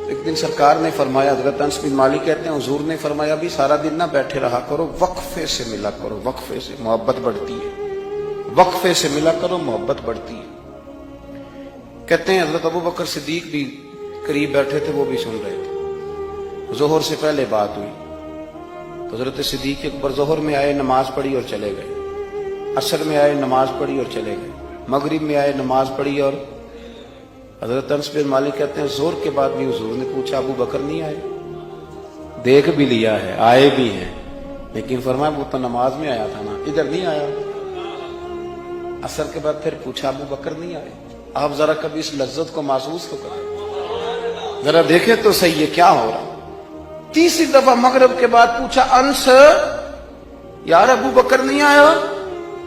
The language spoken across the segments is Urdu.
ایک دن سرکار نے فرمایا، حضرت انس بن مالک کہتے ہیں حضور نے فرمایا بھی سارا دن نہ بیٹھے رہا کرو، وقفے سے ملا کرو، وقفے سے محبت بڑھتی ہے، وقفے سے ملا کرو محبت بڑھتی ہے۔ کہتے ہیں حضرت ابو بکر صدیق بھی قریب بیٹھے تھے، وہ بھی سن رہے تھے۔ ظہر سے پہلے بات ہوئی تو حضرت صدیق اکبر ظہر میں آئے، نماز پڑھی اور چلے گئے، عصر میں آئے، نماز پڑھی اور چلے گئے، مغرب میں آئے، نماز پڑھی اور حضرت انس بن مالک کہتے ہیں ظہر کے بعد بھی حضور نے پوچھا ابو بکر نہیں آئے؟ دیکھ بھی لیا ہے، آئے بھی ہیں، لیکن فرمایا وہ تو نماز میں آیا تھا نا، ادھر نہیں آیا۔ عصر کے بعد پھر پوچھا ابو بکر نہیں آئے؟ آپ ذرا کبھی اس لذت کو محسوس تو کریں، ذرا دیکھیں تو صحیح ہے کیا ہو رہا۔ تیسری دفعہ مغرب کے بعد پوچھا انس یار ابو بکر نہیں آیا؟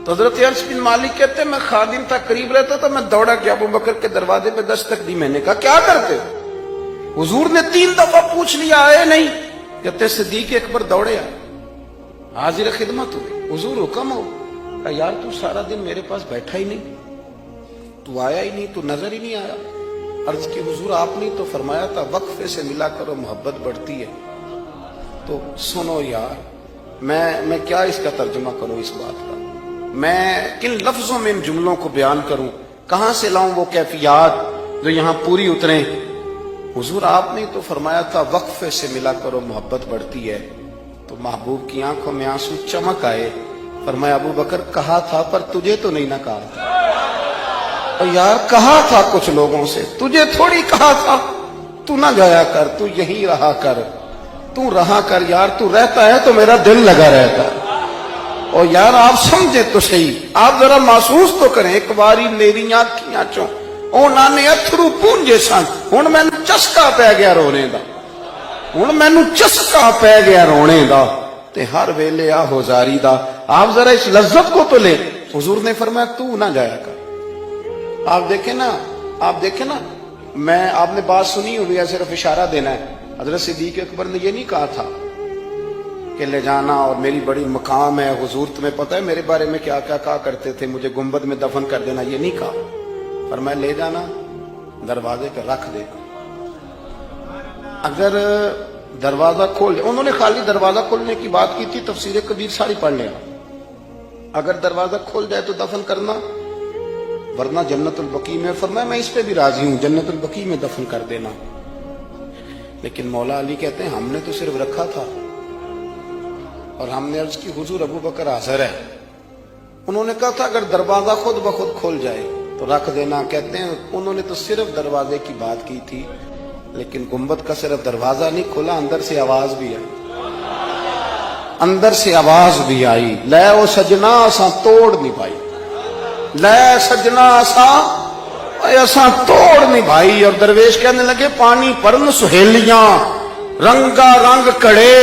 تو حضرت انس بن مالک کہتے ہیں میں خادم تھا، قریب رہتا تھا، میں دوڑا گیا ابو بکر کے دروازے پہ دستک دی، میں نے کہا کیا کرتے ہو؟ حضور نے 3 دفعہ پوچھ لیا آئے نہیں؟ کہتے صدیق اکبر دوڑے آئے، حاضر خدمت ہوئے، حضور حکم ہو۔ کہا یار تو سارا دن میرے پاس بیٹھا ہی نہیں، تو آیا ہی نہیں، تو نظر ہی نہیں آیا۔ عرض کی حضور آپ نے تو فرمایا تھا وقفے سے ملا کرو محبت بڑھتی ہے۔ تو سنو یار، میں کیا اس کا ترجمہ کروں اس بات کا، میں کن لفظوں میں ان جملوں کو بیان کروں، کہاں سے لاؤں وہ کیفیات جو یہاں پوری اتریں۔ حضور آپ نے تو فرمایا تھا وقفے سے ملا کرو محبت بڑھتی ہے۔ تو محبوب کی آنکھوں میں آنسو چمک آئے، فرمایا ابو بکر کہا تھا پر تجھے تو نہیں نہ کہا تھا۔ اور یار کہا تھا کچھ لوگوں سے، تجھے تھوڑی کہا تھا تو نہ جایا کر، تو یہی رہا کر، تو رہا کر یار، تو رہتا ہے تو میرا دل لگا رہتا ہے۔ اور یار آپ سمجھے تو صحیح، آپ ذرا محسوس تو کریں، ایک باری میری آنکھیاں چوں اونا نے اتھرو پونجے سن، ہن مینوں چسکا پی گیا رونے دا، ہن مینوں چسکا پی گیا رونے دا، تے ہر ویلے آ ہوزاری دا۔ آپ ذرا اس لذت کو تو لیں۔ حضور نے فرمایا تو نہ جایا کر۔ آپ دیکھیں نا، میں آپ نے بات سنی ہوئی ہے، صرف اشارہ دینا ہے۔ حضرت صدیق اکبر نے یہ نہیں کہا تھا کہ لے جانا اور میری بڑی مقام ہے، حضور تمہیں پتہ ہے میرے بارے میں کیا کیا کہا کرتے تھے، مجھے گنبد میں دفن کر دینا، یہ نہیں کہا۔ فرمایا لے جانا، دروازے پہ رکھ دے، اگر دروازہ کھول دے، انہوں نے خالی دروازہ کھولنے کی بات کی تھی، تفسیر کبیر ساری پڑھ لیا، اگر دروازہ کھول جائے تو دفن کرنا، ورنہ جنت البقیع میں۔ فرمایا میں اس پہ بھی راضی ہوں، جنت البقیع میں دفن کر دینا۔ لیکن مولا علی کہتے ہیں ہم نے تو صرف رکھا تھا، اور ہم نے عرض کی حضور ابو بکر حاضر ہے۔ انہوں نے کہا تھا اگر دروازہ خود بخود کھل جائے تو رکھ دینا۔ کہتے ہیں انہوں نے تو صرف دروازے کی بات کی تھی، لیکن گنبد کا صرف دروازہ نہیں کھلا، اندر سے آواز بھی آئی، اندر سے آواز بھی آئی، لے او سجنا اساں توڑ نہیں پائی، لے سجنا اساں توڑ نہیں بھائی۔ اور درویش کہنے لگے پانی پرن سہیلیاں رنگا رنگ کڑے،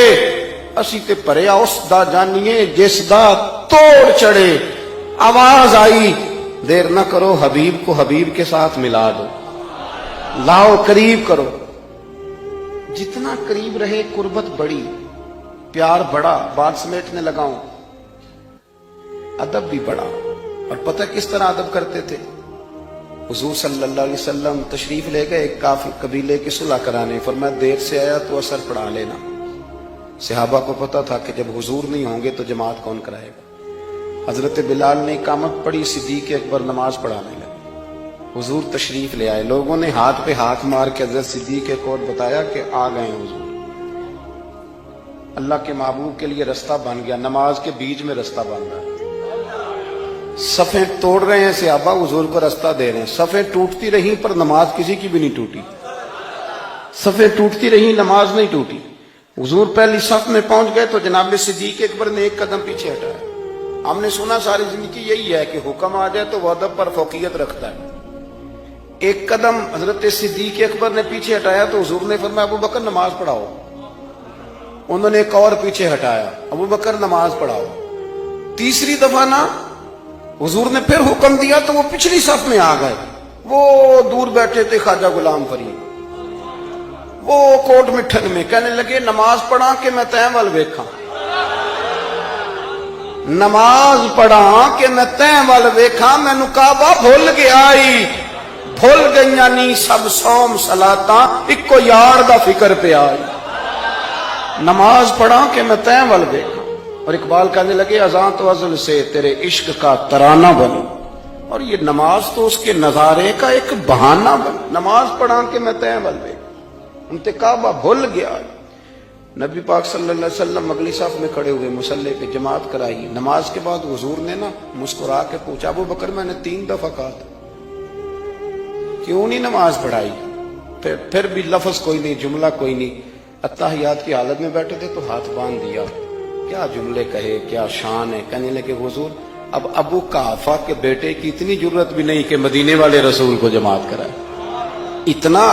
اسی تے پریا اس دا جانیے جس دا توڑ چڑھے۔ آواز آئی دیر نہ کرو، حبیب کو حبیب کے ساتھ ملا دو، لاؤ قریب کرو۔ جتنا قریب رہے قربت بڑی، پیار بڑا، بات سمیٹنے لگاؤں، ادب بھی بڑا۔ اور پتہ کس طرح ادب کرتے تھے؟ حضور صلی اللہ علیہ وسلم تشریف لے گئے ایک کافی قبیلے کی صلح کرانے، فرمایا دیر سے آیا تو اثر پڑھا لینا۔ صحابہ کو پتا تھا کہ جب حضور نہیں ہوں گے تو جماعت کون کرائے گا۔ حضرت بلال نے اقامت پڑھی، صدیق اکبر نماز پڑھانے لگے، حضور تشریف لے آئے، لوگوں نے ہاتھ پہ ہاتھ مار کے حضرت صدیق کو بتایا کہ آ گئے ہیں حضور۔ اللہ کے محبوب کے لیے رستہ بن گیا، نماز کے بیچ میں رستہ بن رہا ہے، صفیں توڑ رہے ہیں صحابہ، حضور کو رستہ دے رہے ہیں، صفیں ٹوٹتی رہیں پر نماز کسی کی بھی نہیں ٹوٹی، صفیں ٹوٹتی رہیں نماز نہیں ٹوٹی۔ حضور پہلی صف میں پہنچ گئے تو جناب صدیق اکبر نے ایک قدم پیچھے ہٹایا۔ ہم نے سنا ساری زندگی یہی ہے کہ حکم آ جائے تو وہ ادب پر فوقیت رکھتا ہے۔ ایک قدم حضرت صدیق اکبر نے پیچھے ہٹایا تو حضور نے فرمایا ابو بکر نماز پڑھاؤ۔ انہوں نے ایک اور پیچھے ہٹایا، ابو بکر نماز پڑھاؤ۔ تیسری دفعہ نا حضور نے پھر حکم دیا تو وہ پچھلی صف میں آ گئے۔ وہ دور بیٹھے تھے خواجہ غلام فرید، وہ کوٹ مٹھن میں، کہنے لگے نماز پڑھا کہ میں تین وال ویکھاں، نماز پڑھا کہ میں تین وال ویکھاں، مینوں کعبہ بھول گیا، بھول گئیاں نی سب سوم سلاتاں اکو یار دا فکر پہ آئی نماز پڑھا کہ میں تیں ول دیکھا اور اقبال کہنے لگے اذان تو ازل سے تیرے عشق کا ترانہ بنی اور یہ نماز تو اس کے نظارے کا ایک بہانہ بنی نماز پڑھا کہ میں تیں ول دیکھا انتقابہ بھول گیا نبی پاک صلی اللہ علیہ وسلم اگلی صف میں کھڑے ہوئے مصلی پہ جماعت کرائی نماز کے بعد حضور نے نا مسکرا کے پوچھا ابو بکر میں نے 3 دفعہ کہا تھا کیوں نہیں نماز پڑھائی پھر بھی لفظ کوئی نہیں جملہ کوئی نہیں اتحیات کی حالت میں بیٹھے تھے تو ہاتھ باندھ دیا کیا جملے کہے کیا شان ہے کہنے لگے حضور اب ابو قحافہ کے بیٹے کی اتنی جرت بھی نہیں کہ مدینے والے رسول کو جماعت کرائے اتنا